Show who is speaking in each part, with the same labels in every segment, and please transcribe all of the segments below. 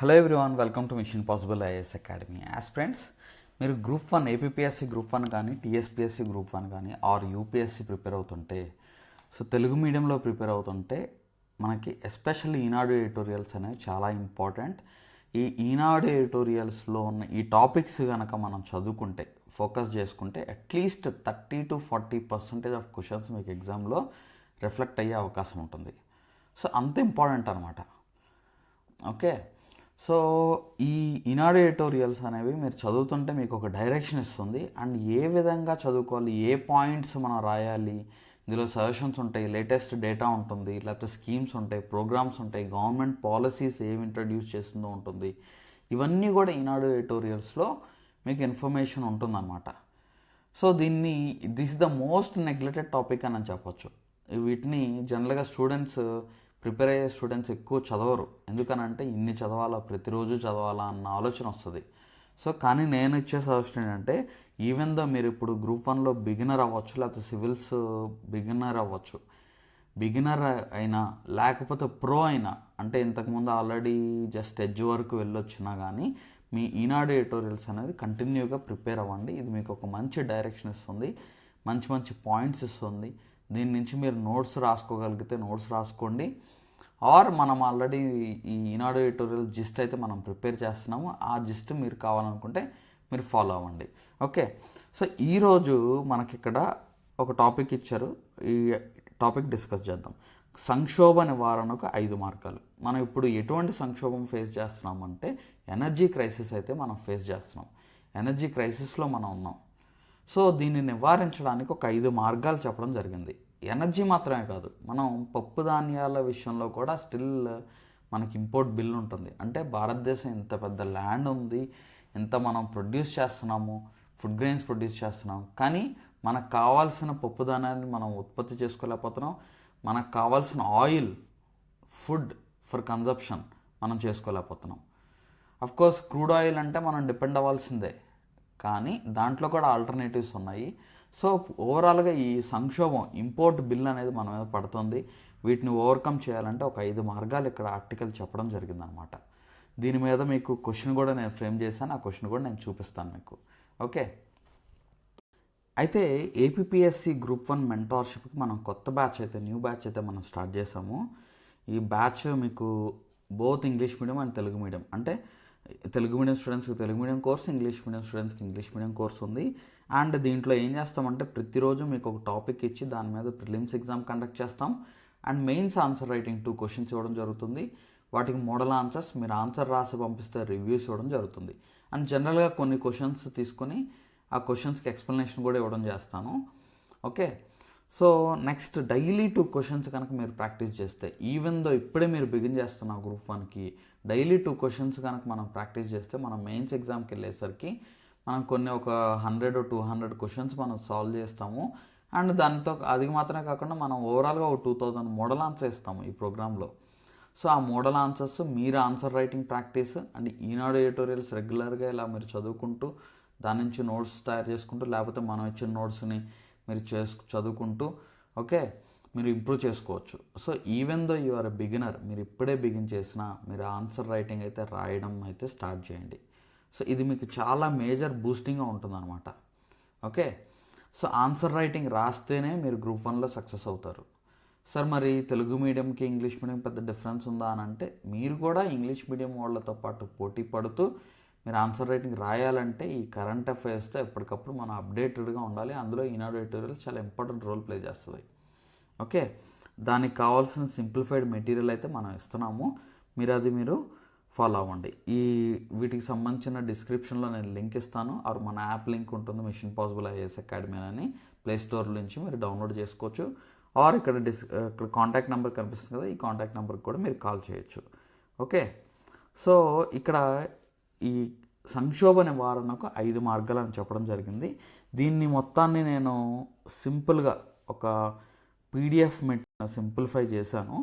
Speaker 1: Hello everyone, welcome to machine possible IAS academy. Aspirants, మీరు group 1 APSC group 1 కానీ TSPSC group 1 కానీ are UPSC prepare అవుతుంటే, so Telugu మీడియంలో prepare అవుతుంటే మనకి ఎస్పెషల్లీ ఈనాడు ఎడిటోరియల్స్ అనేవి చాలా ఇంపార్టెంట్. ఈ ఈనాడు ఎడిటోరియల్స్లో ఉన్న ఈ టాపిక్స్ కనుక మనం చదువుకుంటే, ఫోకస్ చేసుకుంటే అట్లీస్ట్ 30-40% ఆఫ్ క్వశ్చన్స్ మీకు ఎగ్జామ్లో రిఫ్లెక్ట్ అయ్యే అవకాశం ఉంటుంది. సో అంత ఇంపార్టెంట్ అనమాట. ఓకే, సో ఈ ఈనాడు ఎడిటోరియల్స్ అనేవి మీరు చదువుతుంటే మీకు ఒక డైరెక్షన్ ఇస్తుంది. అండ్ ఏ విధంగా చదువుకోవాలి, ఏ పాయింట్స్ మనం రాయాలి, ఇందులో సజెషన్స్ ఉంటాయి, లేటెస్ట్ డేటా ఉంటుంది, లేకపోతే స్కీమ్స్ ఉంటాయి, ప్రోగ్రామ్స్ ఉంటాయి, గవర్నమెంట్ పాలసీస్ ఏమి ఇంట్రడ్యూస్ చేస్తుందో ఉంటుంది. ఇవన్నీ కూడా ఈనాడు ఎడిటోరియల్స్లో మీకు ఇన్ఫర్మేషన్ ఉంటుందన్నమాట. So this is the most neglected topic అని చెప్పొచ్చు. వీటిని జనరల్గా ప్రిపేర్ అయ్యే స్టూడెంట్స్ ఎక్కువ చదవరు. ఎందుకనంటే ఇన్ని చదవాలా, ప్రతిరోజు చదవాలా అన్న ఆలోచన వస్తుంది. సో కానీ నేను ఇచ్చే సజెషన్ ఏంటంటే, ఈవెన్ దో మీరు ఇప్పుడు గ్రూప్ 1లో బిగినర్ అవ్వచ్చు, లేకపోతే సివిల్స్ బిగినర్ అవ్వచ్చు, బిగినర్ అయినా లేకపోతే ప్రో అయినా, అంటే ఇంతకుముందు ఆల్రెడీ జస్ట్ ఎడ్జ్ వరకు వెళ్ళొచ్చినా కానీ మీ ఈనాడు ఎడిటోరియల్స్ అనేది కంటిన్యూగా ప్రిపేర్ అవ్వండి. ఇది మీకు ఒక మంచి డైరెక్షన్ ఇస్తుంది, మంచి మంచి పాయింట్స్ ఇస్తుంది. దీని నుంచి మీరు నోట్స్ రాసుకోగలిగితే నోట్స్ రాసుకోండి. ఆర్ మనం ఆల్రెడీ ఈ ఈనాడు ఎడిటోరియల్ జిస్ట్ అయితే మనం ప్రిపేర్ చేస్తున్నాము, ఆ జిస్ట్ మీరు కావాలనుకుంటే మీరు ఫాలో అవ్వండి. ఓకే, సో ఈరోజు మనకి ఇక్కడ ఒక టాపిక్ ఇచ్చారు. ఈ టాపిక్ డిస్కస్ చేద్దాం. సంక్షోభ నివారణకు 5 మార్గాలు. మనం ఇప్పుడు ఎటువంటి సంక్షోభం ఫేస్ చేస్తున్నామంటే ఎనర్జీ క్రైసిస్ అయితే మనం ఫేస్ చేస్తున్నాం. ఎనర్జీ క్రైసిస్లో మనం ఉన్నాం. సో దీన్ని నివారించడానికి ఒక 5 మార్గాలు చెప్పడం జరిగింది. ఎనర్జీ మాత్రమే కాదు, మనం పప్పు ధాన్యాల విషయంలో కూడా స్టిల్ మనకి ఇంపోర్ట్ బిల్ ఉంటుంది. అంటే భారతదేశం ఇంత పెద్ద ల్యాండ్ ఉంది, ఎంత మనం ప్రొడ్యూస్ చేస్తున్నాము, ఫుడ్ గ్రెయిన్స్ ప్రొడ్యూస్ చేస్తున్నాం, కానీ మనకు కావాల్సిన పప్పు ధాన్యాన్ని మనం ఉత్పత్తి చేసుకోలేకపోతున్నాం. మనకు కావాల్సిన ఆయిల్, ఫుడ్ ఫర్ కన్జప్షన్ మనం చేసుకోలేకపోతున్నాం. అఫ్కోర్స్ క్రూడ్ ఆయిల్ అంటే మనం డిపెండ్ అవ్వాల్సిందే, కానీ దాంట్లో కూడా ఆల్టర్నేటివ్స్ ఉన్నాయి. సో ఓవరాల్గా ఈ సంక్షోభం, ఇంపోర్ట్ బిల్ అనేది మన మీద పడుతుంది. వీటిని ఓవర్కమ్ చేయాలంటే ఒక 5 మార్గాలు ఇక్కడ ఆర్టికల్ చెప్పడం జరిగిందనమాట. దీని మీద మీకు క్వశ్చన్ కూడా నేను ఫ్రేమ్ చేశాను, ఆ క్వశ్చన్ కూడా నేను చూపిస్తాను మీకు. ఓకే, అయితే ఏపీఎస్సి గ్రూప్ 1 మెంటార్షిప్కి మనం కొత్త బ్యాచ్ అయితే, న్యూ బ్యాచ్ అయితే మనం స్టార్ట్ చేసాము. ఈ బ్యాచ్ మీకు both English medium and Telugu medium, అంటే తెలుగు మీడియం స్టూడెంట్స్కి Telugu medium course, English medium స్టూడెంట్స్కి ఇంగ్లీష్ మీడియం కోర్స్ ఉంది. అండ్ దీంట్లో ఏం చేస్తామంటే ప్రతిరోజు మీకు ఒక టాపిక్ ఇచ్చి దాని మీద ప్రిలిమ్స్ ఎగ్జామ్ కండక్ట్ చేస్తాం. And mains answer writing 2 questions ఇవ్వడం జరుగుతుంది. వాటికి మోడల్ ఆన్సర్స్, మీరు ఆన్సర్ రాసి పంపిస్తే రివ్యూస్ ఇవ్వడం జరుగుతుంది. అండ్ జనరల్గా కొన్ని క్వశ్చన్స్ తీసుకొని ఆ క్వశ్చన్స్కి ఎక్స్ప్లెనేషన్ కూడా ఇవ్వడం చేస్తాను. Okay, so next daily 2 questions కనుక మీరు ప్రాక్టీస్ చేస్తే, ఈవెన్ దో ఇప్పుడే మీరు బిగిన్ చేస్తున్న గ్రూప్ 1కి డైలీ 2 క్వశ్చన్స్ కనుక మనం ప్రాక్టీస్ చేస్తే, మనం మెయిన్స్ ఎగ్జామ్కి వెళ్ళేసరికి మనం కొన్ని ఒక 100-200 క్వశ్చన్స్ మనం సాల్వ్ చేస్తాము. అండ్ దాంతో అది మాత్రమే కాకుండా మనం ఓవరాల్గా ఒక 2000 మోడల్ ఆన్సర్ ఇస్తాము ఈ ప్రోగ్రాంలో. సో ఆ మోడల్ ఆన్సర్స్, మీరు answer writing practice and Eenadu editorials రెగ్యులర్గా ఇలా మీరు చదువుకుంటూ దాని నుంచి నోట్స్ తయారు చేసుకుంటూ, లేకపోతే మనం ఇచ్చిన నోట్స్ని మీరు చదువుకుంటూ ఓకే మీరు ఇంప్రూవ్ చేసుకోవచ్చు. So even though you are a beginner, మీరు ఇప్పుడే బిగిన్ చేసినా మీరు ఆన్సర్ రైటింగ్ అయితే రాయడం అయితే స్టార్ట్ చేయండి. సో ఇది మీకు చాలా మేజర్ బూస్టింగ్గా ఉంటుందన్నమాట. ఓకే, సో ఆన్సర్ రైటింగ్ రాస్తేనే మీరు గ్రూప్ 1లో సక్సెస్ అవుతారు. సార్ మరి తెలుగు మీడియంకి ఇంగ్లీష్ మీడియం పెద్ద డిఫరెన్స్ ఉందా అని అంటే, మీరు కూడా ఇంగ్లీష్ మీడియం వాళ్ళతో పాటు పోటీ పడుతూ మీరు ఆన్సర్ రైటింగ్ రాయాలంటే ఈ కరెంట్ అఫైర్స్తో ఎప్పటికప్పుడు మనం అప్డేటెడ్గా ఉండాలి. అందులో ఈనాడు ఎడిటోరియల్స్ చాలా ఇంపార్టెంట్ రోల్ ప్లే చేస్తుంది. ఓకే, దానికి కావాల్సిన సింప్లిఫైడ్ మెటీరియల్ అయితే మనం ఇస్తున్నాము, మీరు ఫాలో అవ్వండి. వీటికి సంబంధించిన డిస్క్రిప్షన్లో నేను లింక్ ఇస్తాను, ఆర్ మన యాప్ లింక్ ఉంటుంది, మిషన్ పాసిబుల్ ఐఏఎస్ అకాడమీ అని ప్లేస్టోర్ నుంచి మీరు డౌన్లోడ్ చేసుకోవచ్చు. ఆర్ ఇక్కడ కాంటాక్ట్ నెంబర్ కనిపిస్తుంది కదా, ఈ కాంటాక్ట్ నెంబర్కి కూడా మీరు కాల్ చేయొచ్చు. ఓకే, సో ఇక్కడ ఈ సంక్షోభ నివారణకు 5 మార్గాలు అని చెప్పడం జరిగింది. దీన్ని మొత్తాన్ని నేను సింపుల్గా ఒక పీడిఎఫ్ సింప్లిఫై చేశాను.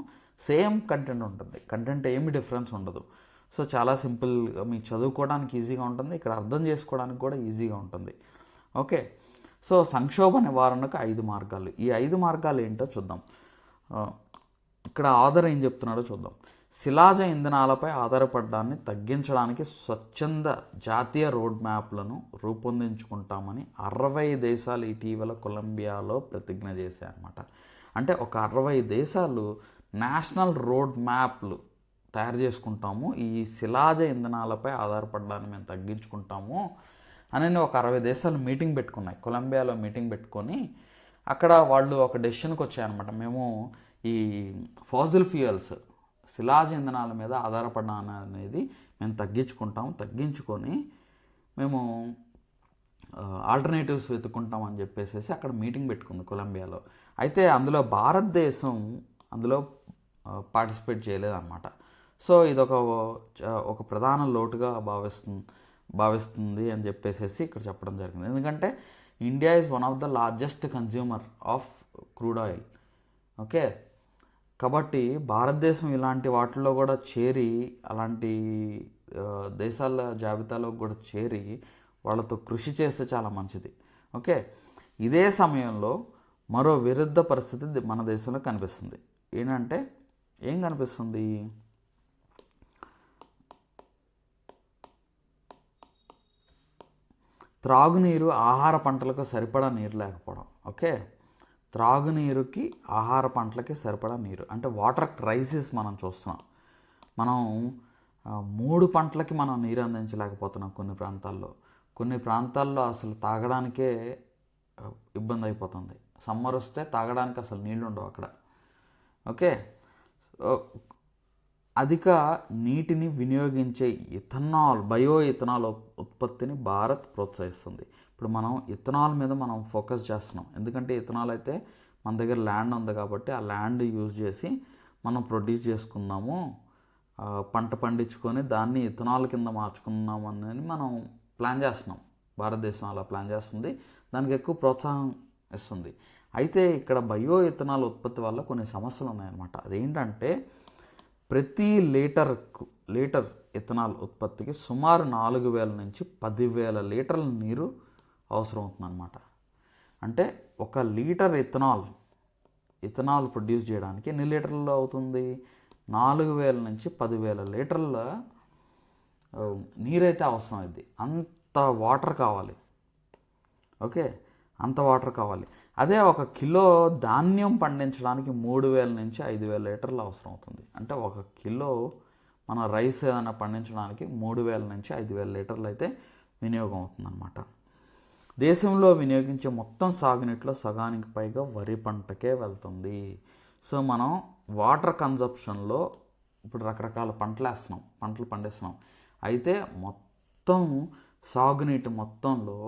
Speaker 1: సేమ్ కంటెంట్ ఉంటుంది, కంటెంట్ ఏమి డిఫరెన్స్ ఉండదు. సో చాలా సింపుల్గా మీకు చదువుకోవడానికి ఈజీగా ఉంటుంది, ఇక్కడ అర్థం చేసుకోవడానికి కూడా ఈజీగా ఉంటుంది. ఓకే, సో సంక్షోభ నివారణకు 5 మార్గాలు. ఈ 5 మార్గాలు ఏంటో చూద్దాం. ఇక్కడ ఆథర్ ఏం చెప్తున్నాడో చూద్దాం. శిలాజ ఇంధనాలపై ఆధారపడడాన్ని తగ్గించడానికి స్వచ్ఛంద జాతీయ రోడ్ మ్యాప్లను రూపొందించుకుంటామని 60 దేశాలు ఇటీవల కొలంబియాలో ప్రతిజ్ఞ చేశాయన్నమాట. అంటే ఒక 60 దేశాలు నేషనల్ రోడ్ మ్యాప్లు తయారు చేసుకుంటాము, ఈ శిలాజ ఇంధనాలపై ఆధారపడడాన్ని మేము తగ్గించుకుంటాము అని ఒక 60 దేశాలు మీటింగ్ పెట్టుకున్నాయి. కొలంబియాలో మీటింగ్ పెట్టుకొని అక్కడ వాళ్ళు ఒక డెసిషన్కి వచ్చాయన్నమాట. మేము ఈ ఫాజిల్ ఫ్యూయల్స్ శిలాజ ఇంధనాల మీద ఆధారపడడం అనేది మేము తగ్గించుకొని మేము ఆల్టర్నేటివ్స్ వెతుక్కుంటాం అని చెప్పేసి అక్కడ మీటింగ్ పెట్టుకుంది కొలంబియాలో. అయితే అందులో భారతదేశం అందులో పార్టిసిపేట్ చేయలేదన్నమాట. సో ఇదొక ఒక ప్రధాన లోటుగా భావిస్తుంది అని చెప్పేసి ఇక్కడ చెప్పడం జరిగింది. ఎందుకంటే India is one of the largest consumer of crude oil. Okay, కాబట్టి భారతదేశం ఇలాంటి వాటిల్లో కూడా చేరి, అలాంటి దేశాల జాబితాలో కూడా చేరి వాళ్ళతో కృషి చేస్తే చాలా మంచిది. ఓకే, ఇదే సమయంలో మరో విరుద్ధ పరిస్థితి మన దేశంలో కనిపిస్తుంది. ఏంటంటే ఏం కనిపిస్తుంది? త్రాగునీరు, ఆహార పంటలకు సరిపడా నీరు లేకపోవడం. ఓకే, త్రాగునీరుకి, ఆహార పంటలకి సరిపడా నీరు అంటే వాటర్ క్రైసిస్ మనం చూస్తున్నాం. మనం 3 పంటలకి మనం నీరు అందించలేకపోతున్నాం కొన్ని ప్రాంతాల్లో అసలు తాగడానికే ఇబ్బంది అయిపోతుంది. సమ్మర్ వస్తే తాగడానికి అసలు నీళ్ళు ఉండవు అక్కడ. ఓకే, అధిక నీటిని వినియోగించే బయో ఇథనాల్ ఉత్పత్తిని భారత్ ప్రోత్సహిస్తుంది. ఇప్పుడు మనం ఇథనాల్ మీద మనం ఫోకస్ చేస్తున్నాం. ఎందుకంటే ఇథనాల్ అయితే మన దగ్గర ల్యాండ్ ఉంది కాబట్టి ఆ ల్యాండ్ యూజ్ చేసి మనం ప్రొడ్యూస్ చేసుకుందాము, పంట పండించుకొని దాన్ని ఇథనాల్ కింద మార్చుకుందాం అని మనం ప్లాన్ చేస్తున్నాం. భారతదేశం అలా ప్లాన్ చేస్తుంది, దానికి ఎక్కువ ప్రోత్సాహం ఇస్తుంది. అయితే ఇక్కడ బయో ఇథనాల్ ఉత్పత్తి వల్ల కొన్ని సమస్యలు ఉన్నాయన్నమాట. అదేంటంటే ప్రతి లీటర్ ఇథనాల్ ఉత్పత్తికి సుమారు 4,000 నుంచి 10,000 లీటర్ల నీరు అవసరం అవుతుందన్నమాట. అంటే 1 లీటర్ ఇథనాల్ ప్రొడ్యూస్ చేయడానికి ఎన్ని లీటర్లు అవుతుంది? 4,000 నుంచి 10,000 లీటర్ల నీరైతే అవసరం అయింది. అంత వాటర్ కావాలి. ఓకే, అంత వాటర్ కావాలి. అదే 1 కిలో ధాన్యం పండించడానికి 3,000 నుంచి 5,000 లీటర్లు అవసరం అవుతుంది. అంటే 1 కిలో మన రైస్ ఏదైనా పండించడానికి 3,000 నుంచి 5,000 లీటర్లు అయితే వినియోగం అవుతుందన్నమాట. దేశంలో వినియోగించే మొత్తం సాగునీటిలో సగానికి పైగా వరి పంటకే వెళ్తుంది. సో మనం వాటర్ కన్జప్షన్లో ఇప్పుడు రకరకాల పంటలు పండిస్తున్నాం. అయితే మొత్తం సాగునీటి మొత్తంలో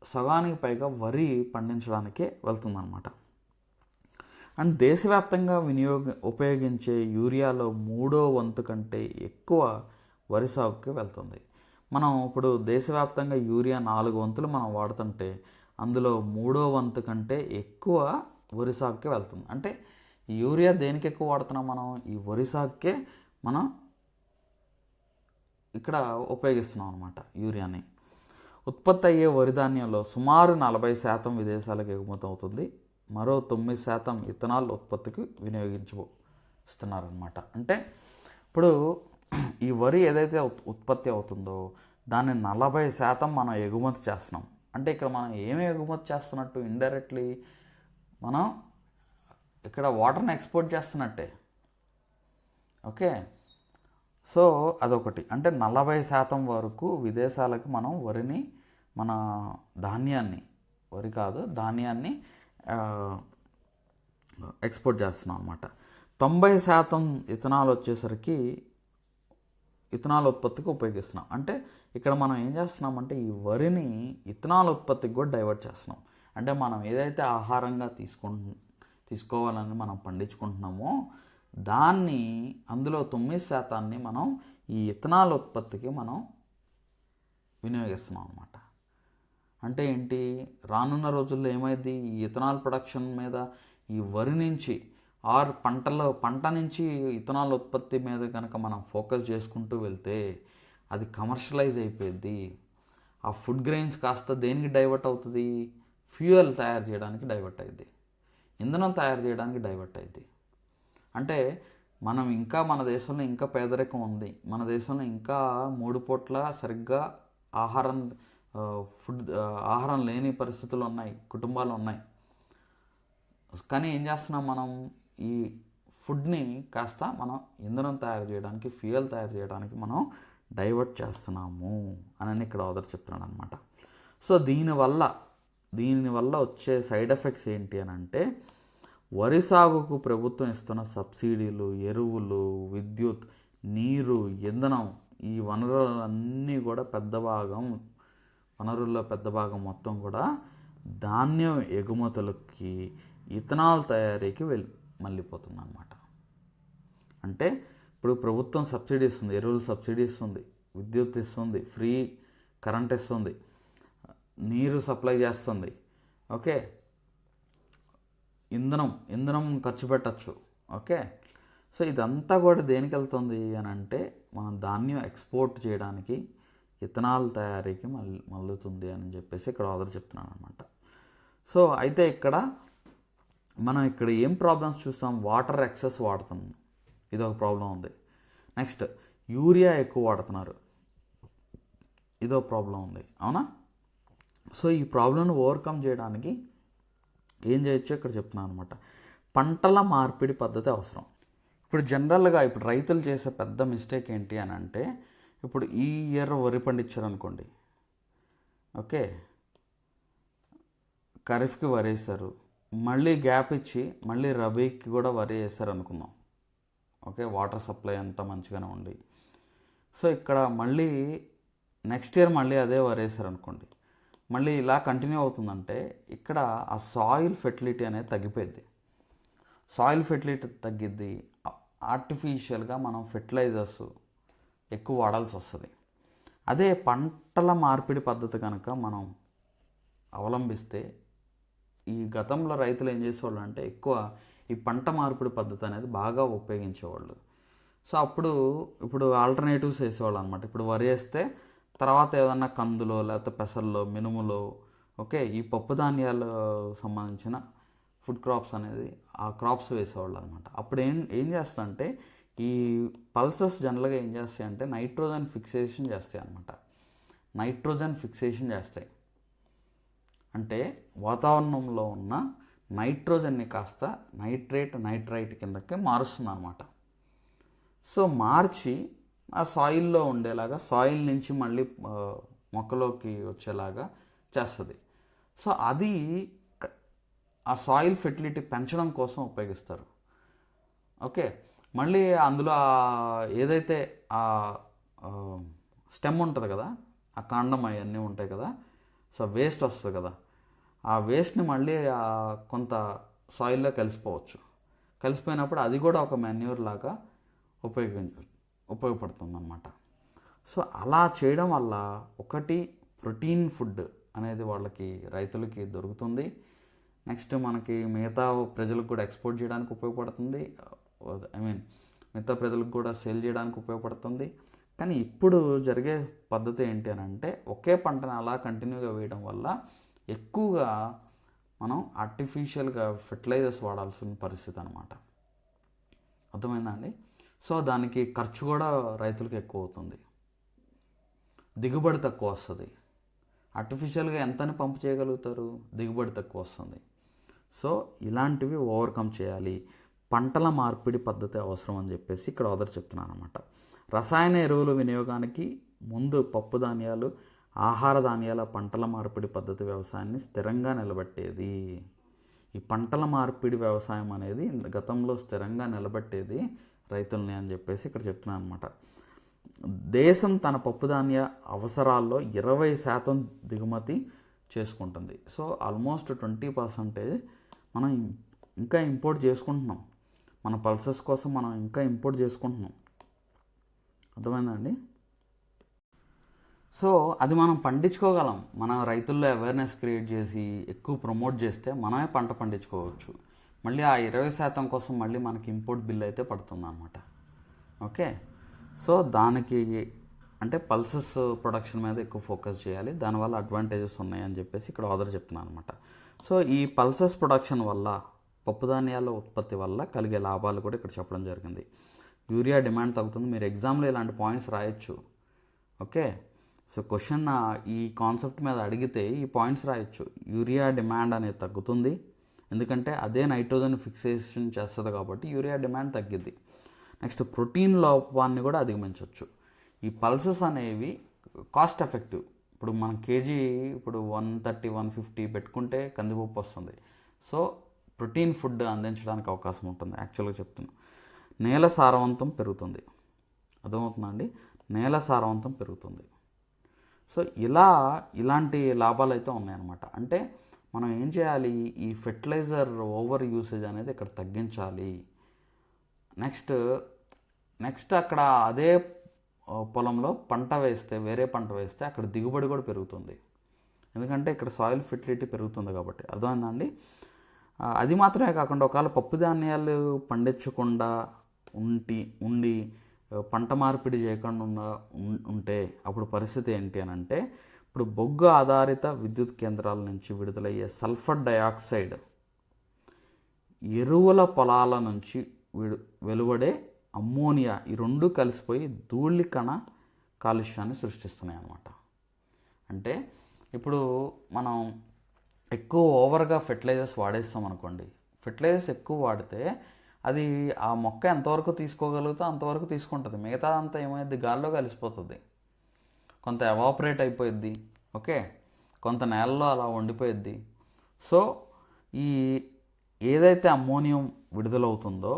Speaker 1: సగానికి పైగా వరి పండించడానికే వెళ్తుందన్నమాట. అండ్ దేశవ్యాప్తంగా ఉపయోగించే యూరియాలో 3వ వంతు కంటే ఎక్కువ వరి సాగుకి వెళ్తుంది. మనం ఇప్పుడు దేశవ్యాప్తంగా యూరియా 4 వంతులు మనం వాడుతుంటే అందులో 3వ వంతు కంటే ఎక్కువ వరి సాగుకే వెళ్తుంది. అంటే యూరియా దేనికి ఎక్కువ వాడుతున్నాం మనం? ఈ వరి సాగుకే మనం ఇక్కడ ఉపయోగిస్తున్నాం అన్నమాట యూరియాని. ఉత్పత్తి అయ్యే వరి ధాన్యంలో సుమారు 40% విదేశాలకు ఎగుమతి అవుతుంది. మరో 9% ఇథనాల్ ఉత్పత్తికి వినియోగిస్తున్నారనమాట. అంటే ఇప్పుడు ఈ వరి ఏదైతే ఉత్పత్తి అవుతుందో దాన్ని 40% మనం ఎగుమతి చేస్తున్నాం. అంటే ఇక్కడ మనం ఏమి ఎగుమతి చేస్తున్నట్టు? ఇండైరెక్ట్లీ మనం ఇక్కడ వాటర్ని ఎక్స్పోర్ట్ చేస్తున్నట్టే. ఓకే, సో అదొకటి. అంటే 40% వరకు విదేశాలకు మనం మన ధాన్యాన్ని ఎక్స్పోర్ట్ చేస్తున్నాం అన్నమాట. 90% ఇథనాల్ వచ్చేసరికి ఇథనాల్ ఉత్పత్తికి ఉపయోగిస్తున్నాం. అంటే ఇక్కడ మనం ఏం చేస్తున్నామంటే ఈ వరిని ఇథనాల్ ఉత్పత్తికి కూడా డైవర్ట్ చేస్తున్నాం. అంటే మనం ఏదైతే ఆహారంగా తీసుకోవాలని మనం పండించుకుంటున్నామో దాన్ని అందులో 9% మనం ఈ ఇథనాల్ ఉత్పత్తికి మనం వినియోగిస్తున్నాం అన్నమాట. అంటే ఏంటి? రానున్న రోజుల్లో ఏమైంది? ఈ ఇథనాల్ ప్రొడక్షన్ మీద ఈ వరి నుంచి పంట నుంచి ఇథనాల్ ఉత్పత్తి మీద కనుక మనం ఫోకస్ చేసుకుంటూ వెళ్తే అది కమర్షియలైజ్ అయిపోయింది. ఆ ఫుడ్ గ్రెయిన్స్ కాస్త దేనికి డైవర్ట్ అవుతుంది? ఫ్యూయల్ తయారు చేయడానికి డైవర్ట్ అయింది, ఇంధనం తయారు చేయడానికి డైవర్ట్ అయింది. అంటే మనం ఇంకా మన దేశంలో ఇంకా పేదరికం ఉంది, మన దేశంలో ఇంకా 3 పూట్ల సరిగ్గా ఆహారం ఆహారం లేని పరిస్థితులు ఉన్నాయి, కుటుంబాలు ఉన్నాయి. కానీ ఏం చేస్తున్నాం మనం, ఈ ఫుడ్ని కాస్త మనం ఇంధనం తయారు చేయడానికి, ఫ్యూయల్ తయారు చేయడానికి మనం డైవర్ట్ చేస్తున్నాము అని ఇక్కడ ఆథర్ చెప్తున్నాడు అనమాట. సో దీనివల్ల వచ్చే సైడ్ ఎఫెక్ట్స్ ఏంటి అని అంటే, వరి సాగుకు ప్రభుత్వం ఇస్తున్న సబ్సిడీలు, ఎరువులు, విద్యుత్, నీరు, ఇంధనం, ఈ వనరులన్నీ కూడా వనరుల్లో పెద్ద భాగం మొత్తం కూడా ధాన్యం ఎగుమతులకి, ఇథనాల్ తయారీకి మళ్ళీపోతుంది అన్నమాట. అంటే ఇప్పుడు ప్రభుత్వం సబ్సిడీ ఇస్తుంది, ఎరువులు సబ్సిడీ ఇస్తుంది, విద్యుత్ ఇస్తుంది, ఫ్రీ కరెంట్ ఇస్తుంది, నీరు సప్లై చేస్తుంది, ఓకే, ఇంధనం ఖర్చు పెట్టచ్చు, ఓకే. సో ఇదంతా కూడా దేనికి వెళ్తుంది అని అంటే, మనం ధాన్యం ఎక్స్పోర్ట్ చేయడానికి, ఇథనాల్ తయారీకి మళ్ళుతుంది అని చెప్పేసి ఇక్కడ ఆథర్ చెప్తున్నాను అనమాట. సో అయితే మనం ఇక్కడ ఏం ప్రాబ్లమ్స్ చూస్తాం, వాటర్ ఎక్సెస్ వాడుతున్నాం, ఇదొక ప్రాబ్లం ఉంది. నెక్స్ట్ యూరియా ఎక్కువ వాడుతున్నారు, ఇదో ప్రాబ్లం ఉంది, అవునా. సో ఈ ప్రాబ్లంను ఓవర్కమ్ చేయడానికి ఏం చేయొచ్చో ఇక్కడ చెప్తున్నాను అనమాట. పంటల మార్పిడి పద్ధతి అవసరం. ఇప్పుడు జనరల్గా ఇప్పుడు రైతులు చేసే పెద్ద మిస్టేక్ ఏంటి అని అంటే, ఇప్పుడు ఈ ఇయర్ వరి పండించారు అనుకోండి, ఓకే, ఖరీఫ్కి వరి వేస్తారు, మళ్ళీ గ్యాప్ ఇచ్చి మళ్ళీ రబీకి కూడా వరి వేస్తారు అనుకుందాం, ఓకే, వాటర్ సప్లై అంతా మంచిగానే ఉండి. సో ఇక్కడ మళ్ళీ నెక్స్ట్ ఇయర్ మళ్ళీ అదే వరి వేస్తారు అనుకోండి, మళ్ళీ ఇలా కంటిన్యూ అవుతుందంటే ఇక్కడ ఆ సాయిల్ ఫెర్టిలిటీ అనేది తగ్గిపోయింది. సాయిల్ ఫెర్టిలిటీ తగ్గిద్ది, ఆర్టిఫిషియల్గా మనం ఫెర్టిలైజర్స్ ఎక్కువ వాడాల్సి వస్తుంది. అదే పంటల మార్పిడి పద్ధతి కనుక మనం అవలంబిస్తే, ఈ గతంలో రైతులు ఏం చేసేవాళ్ళు అంటే ఎక్కువ ఈ పంట మార్పిడి పద్ధతి అనేది బాగా ఉపయోగించేవాళ్ళు. సో ఇప్పుడు ఆల్టర్నేటివ్స్ వేసేవాళ్ళు అనమాట. ఇప్పుడు వరి వేస్తే తర్వాత ఏదన్నా కందులో, లేకపోతే పెసల్లో, మినుములో, ఓకే, ఈ పప్పు ధాన్యాలు సంబంధించిన ఫుడ్ క్రాప్స్ అనేది ఆ క్రాప్స్ వేసేవాళ్ళు అనమాట. అప్పుడు ఏం చేస్తా ఈ పల్సెస్ జనరల్గా ఏం చేస్తాయి అంటే నైట్రోజన్ ఫిక్సేషన్ చేస్తాయి అనమాట. నైట్రోజన్ ఫిక్సేషన్ చేస్తాయి అంటే వాతావరణంలో ఉన్న నైట్రోజన్ని కాస్త నైట్రైట్ కిందకి మారుస్తుంది అనమాట. సో మార్చి ఆ సాయిల్లో ఉండేలాగా, సాయిల్ నుంచి మళ్ళీ మొక్కలోకి వచ్చేలాగా చేస్తుంది. సో అది ఆ సాయిల్ ఫెర్టిలిటీ పెంచడం కోసం ఉపయోగిస్తారు, ఓకే. మళ్ళీ అందులో ఏదైతే ఆ స్టెమ్ ఉంటుంది కదా, ఆ కాండం అవన్నీ ఉంటాయి కదా, సో వేస్ట్ వస్తుంది కదా, ఆ వేస్ట్ని మళ్ళీ కొంత సాయిల్లో కలిసిపోయినప్పుడు అది కూడా ఒక మాన్యూర్ లాగా ఉపయోగపడుతుంది అన్నమాట. సో అలా చేయడం వల్ల ఒకటి ప్రోటీన్ ఫుడ్ అనేది రైతులకి దొరుకుతుంది. నెక్స్ట్ మనకి మిగతా ప్రజలకు కూడా ఎక్స్పోర్ట్ చేయడానికి ఉపయోగపడుతుంది, మిగతా ప్రజలకు కూడా సేల్ చేయడానికి ఉపయోగపడుతుంది. కానీ ఇప్పుడు జరిగే పద్ధతి ఏంటి అని అంటే, ఒకే పంటను అలా కంటిన్యూగా వేయడం వల్ల ఎక్కువగా మనం ఆర్టిఫిషియల్గా ఫెర్టిలైజర్స్ వాడాల్సిన పరిస్థితి అనమాట. అర్థమైందా అండి. సో దానికి ఖర్చు కూడా రైతులకు ఎక్కువ అవుతుంది, దిగుబడి తక్కువ వస్తుంది. ఆర్టిఫిషియల్గా ఎంతని పంపు చేయగలుగుతారు, దిగుబడి తక్కువ వస్తుంది. సో ఇలాంటివి ఓవర్కమ్ చేయాలి, పంటల మార్పిడి పద్ధతి అవసరం అని చెప్పేసి ఇక్కడ ఆథర్ చెప్తున్నాను అనమాట. రసాయన ఎరువుల వినియోగానికి ముందు పప్పు ధాన్యాలు, ఆహార ధాన్యాల పంటల మార్పిడి పద్ధతి వ్యవసాయాన్ని స్థిరంగా నిలబెట్టేది. ఈ పంటల మార్పిడి వ్యవసాయం అనేది గతంలో స్థిరంగా నిలబెట్టేది రైతుల్ని అని చెప్పేసి ఇక్కడ చెప్తున్నాను అనమాట. దేశం తన పప్పు ధాన్య అవసరాల్లో 20% దిగుమతి చేసుకుంటుంది. సో ఆల్మోస్ట్ 20% మనం ఇంకా ఇంపోర్ట్ చేసుకుంటున్నాం, మన పల్సెస్ కోసం మనం ఇంకా ఇంపోర్ట్ చేసుకుంటున్నాం. అర్థమైందండి. సో అది మనం పండించుకోగలం, మన రైతుల్లో అవేర్నెస్ క్రియేట్ చేసి ఎక్కువ ప్రమోట్ చేస్తే మనమే పంట పండించుకోవచ్చు. మళ్ళీ ఆ 20% కోసం మళ్ళీ మనకి ఇంపోర్ట్ బిల్ అయితే పడుతుంది అన్నమాట, ఓకే. సో దానికి అంటే పల్సెస్ ప్రొడక్షన్ మీద ఎక్కువ ఫోకస్ చేయాలి, దానివల్ల అడ్వాంటేజెస్ ఉన్నాయని చెప్పేసి ఇక్కడ ఆథర్ చెప్తున్నాను అనమాట. సో ఈ పల్సెస్ ప్రొడక్షన్ వల్ల, పప్పు ధాన్యాల ఉత్పత్తి వల్ల కలిగే లాభాలు కూడా ఇక్కడ చెప్పడం జరిగింది. యూరియా డిమాండ్ తగ్గుతుంది. మీరు ఎగ్జామ్లో ఇలాంటి పాయింట్స్ రాయొచ్చు. ఓకే, సో క్వశ్చన్ ఈ కాన్సెప్ట్ మీద అడిగితే ఈ పాయింట్స్ రాయొచ్చు. యూరియా డిమాండ్ అనేది తగ్గుతుంది, ఎందుకంటే అదే నైట్రోజన్ ఫిక్సేషన్ చేస్తుంది కాబట్టి యూరియా డిమాండ్ తగ్గిద్ది. నెక్స్ట్ ప్రోటీన్ లోపాన్ని కూడా అధిగమించవచ్చు. ఈ పల్సెస్ అనేవి కాస్ట్ ఎఫెక్టివ్. ఇప్పుడు మన కేజీ ఇప్పుడు 130, 150 పెట్టుకుంటే కందిపప్పు వస్తుంది. సో ప్రోటీన్ ఫుడ్ అందించడానికి అవకాశం ఉంటుంది. యాక్చువల్గా చెప్తున్నాను. నేల సారవంతం పెరుగుతుంది. అర్థమవుతుందా అండి? నేల సారవంతం పెరుగుతుంది. సో ఇలాంటి లాభాలు అయితే ఉన్నాయన్నమాట. అంటే మనం ఏం చేయాలి, ఈ ఫెర్టిలైజర్ ఓవర్ యూసేజ్ అనేది ఇక్కడ తగ్గించాలి. నెక్స్ట్ అక్కడ అదే పొలంలో వేరే పంట వేస్తే అక్కడ దిగుబడి కూడా పెరుగుతుంది. ఎందుకంటే ఇక్కడ సాయిల్ ఫెర్టిలిటీ పెరుగుతుంది కాబట్టి. అర్థమైందండి? అది మాత్రమే కాకుండా ఒకవేళ పప్పు ధాన్యాలు పండించకుండా ఉండి పంట మార్పిడి చేయకుండా ఉంటే అప్పుడు పరిస్థితి ఏంటి అని అంటే, ఇప్పుడు బొగ్గు ఆధారిత విద్యుత్ కేంద్రాల నుంచి విడుదలయ్యే సల్ఫర్ డయాక్సైడ్ ఎరువుల పొలాల నుంచి వెలువడే అమ్మోనియా, ఈ రెండు కలిసిపోయి ధూళికణ కాలుష్యాన్ని సృష్టిస్తున్నాయి అన్నమాట. అంటే ఇప్పుడు మనం ఎక్కువ ఓవర్గా ఫెర్టిలైజర్స్ వాడేస్తాం అనుకోండి. ఫెర్టిలైజర్స్ ఎక్కువ వాడితే అది ఆ మొక్క ఎంతవరకు తీసుకోగలుగుతో అంతవరకు తీసుకుంటుంది. మిగతా అంతా ఏమైంది, గాల్లో కలిసిపోతుంది. కొంత ఎవాపరేట్ అయిపోయిద్ది. ఓకే, కొంత నేలలో అలా ఉండిపోయిద్ది. సో ఈ ఏదైతే అమ్మోనియం విడుదలవుతుందో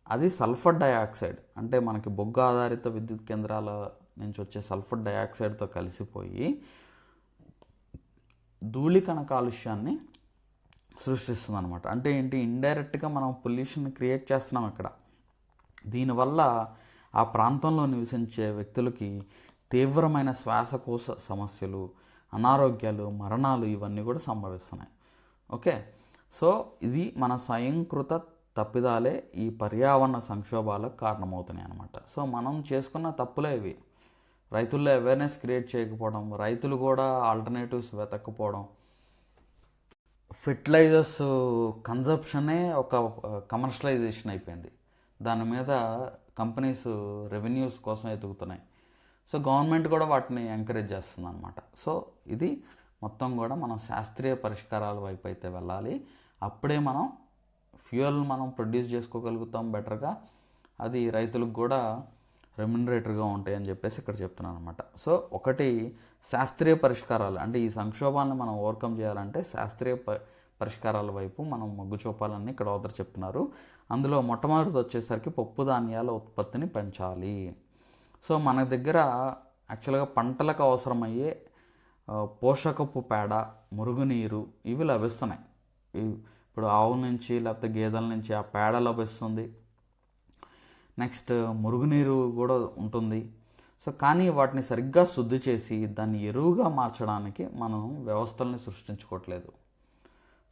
Speaker 1: అది సల్ఫర్ డయాక్సైడ్, అంటే మనకి బొగ్గు ఆధారిత విద్యుత్ కేంద్రాల నుంచి వచ్చే సల్ఫర్ డయాక్సైడ్తో కలిసిపోయి ధూళికణ కాలుష్యాన్ని సృష్టిస్తుంది అనమాట. అంటే ఏంటి, ఇండైరెక్ట్గా మనం పొల్యూషన్ క్రియేట్ చేస్తున్నాం ఇక్కడ. దీనివల్ల ఆ ప్రాంతంలో నివసించే వ్యక్తులకి తీవ్రమైన శ్వాసకోశ సమస్యలు, అనారోగ్యాలు, మరణాలు ఇవన్నీ కూడా సంభవిస్తున్నాయి. ఓకే, సో ఇది మన స్వయంకృత తప్పిదాలే ఈ పర్యావరణ సంక్షోభాలకు కారణమవుతున్నాయి అన్నమాట. సో మనం చేసుకున్న తప్పులే ఇవి. రైతుల్లో అవేర్నెస్ క్రియేట్ చేయకపోవడం, రైతులు కూడా ఆల్టర్నేటివ్స్ వెతకపోవడం, ఫెర్టిలైజర్స్ కన్జంప్షనే ఒక కమర్షియలైజేషన్ అయిపోయింది. దాని మీద కంపెనీస్ రెవెన్యూస్ కోసం ఎదుగుతున్నాయి. సో గవర్నమెంట్ కూడా వాటిని ఎంకరేజ్ చేస్తుంది అనమాట. సో ఇది మొత్తం కూడా మనం శాస్త్రీయ పరిష్కారాల వైపు అయితే వెళ్ళాలి. అప్పుడే మనం ఫ్యూయల్ మనం ప్రొడ్యూస్ చేసుకోగలుగుతాం బెటర్గా. అది రైతులకు కూడా రెమ్యునరేటర్గా ఉంటాయని చెప్పేసి ఇక్కడ చెప్తున్నాను అనమాట. సో ఒకటి శాస్త్రీయ పరిష్కారాలు, అంటే ఈ సంక్షోభాలను మనం ఓవర్కమ్ చేయాలంటే శాస్త్రీయ పరిష్కారాల వైపు మనం మొగ్గు చూపాలని ఇక్కడ ఆథర్ చెప్తున్నారు. అందులో మొట్టమొదటి వచ్చేసరికి పప్పు ధాన్యాల ఉత్పత్తిని పెంచాలి. సో మన దగ్గర యాక్చువల్గా పంటలకు అవసరమయ్యే పోషకపు పేడ, మురుగునీరు ఇవి లభిస్తున్నాయి. ఇప్పుడు ఆవు నుంచి లేకపోతే గేదెల నుంచి ఆ పేడ లభిస్తుంది. నెక్స్ట్ మురుగునీరు కూడా ఉంటుంది. సో కానీ వాటిని సరిగ్గా శుద్ధి చేసి దాన్ని ఎరువుగా మార్చడానికి మనం వ్యవస్థల్ని సృష్టించుకోవట్లేదు.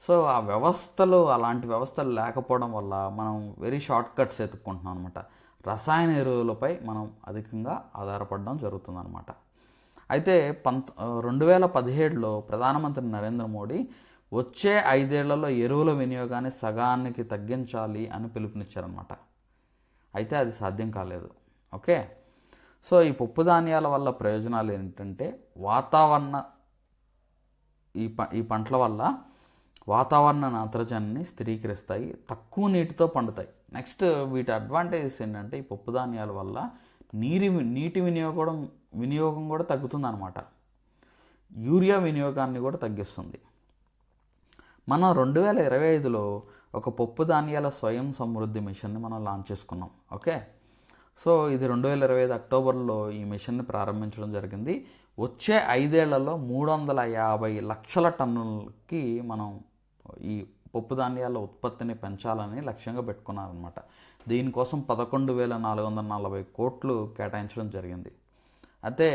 Speaker 1: సో ఆ వ్యవస్థలు, అలాంటి వ్యవస్థలు లేకపోవడం వల్ల మనం వెరీ షార్ట్ కట్స్ ఎత్తుక్కుంటున్నాం అనమాట. రసాయన ఎరువులపై మనం అధికంగా ఆధారపడడం జరుగుతుందన్నమాట. అయితే 2017లో ప్రధానమంత్రి నరేంద్ర మోడీ వచ్చే 5 ఏళ్లలో ఎరువుల వినియోగాన్ని సగానికి తగ్గించాలి అని పిలుపునిచ్చారనమాట. అయితే అది సాధ్యం కాలేదు. ఓకే, సో ఈ పప్పు ధాన్యాల వల్ల ప్రయోజనాలు ఏంటంటే ఈ పంటల వల్ల వాతావరణ నత్రజనిని స్థిరీకరిస్తాయి, తక్కువ నీటితో పండుతాయి. నెక్స్ట్ వీటి అడ్వాంటేజెస్ ఏంటంటే ఈ పప్పు ధాన్యాల వల్ల నీటి వినియోగం కూడా తగ్గుతుంది అనమాట. యూరియా వినియోగాన్ని కూడా తగ్గిస్తుంది. మనం 2025లో ఒక పప్పు ధాన్యాల స్వయం సమృద్ధి మిషన్ని మనం లాంచ్ చేసుకున్నాం. ఓకే, సో ఇది 2025 అక్టోబర్లో ఈ మిషన్ని ప్రారంభించడం జరిగింది. వచ్చే 5 ఏళ్లలో 350 లక్షల టన్నులకి మనం ఈ పప్పు ధాన్యాల ఉత్పత్తిని పెంచాలని లక్ష్యంగా పెట్టుకున్నారనమాట. దీనికోసం 11,440 కోట్లు కేటాయించడం జరిగింది. అయితే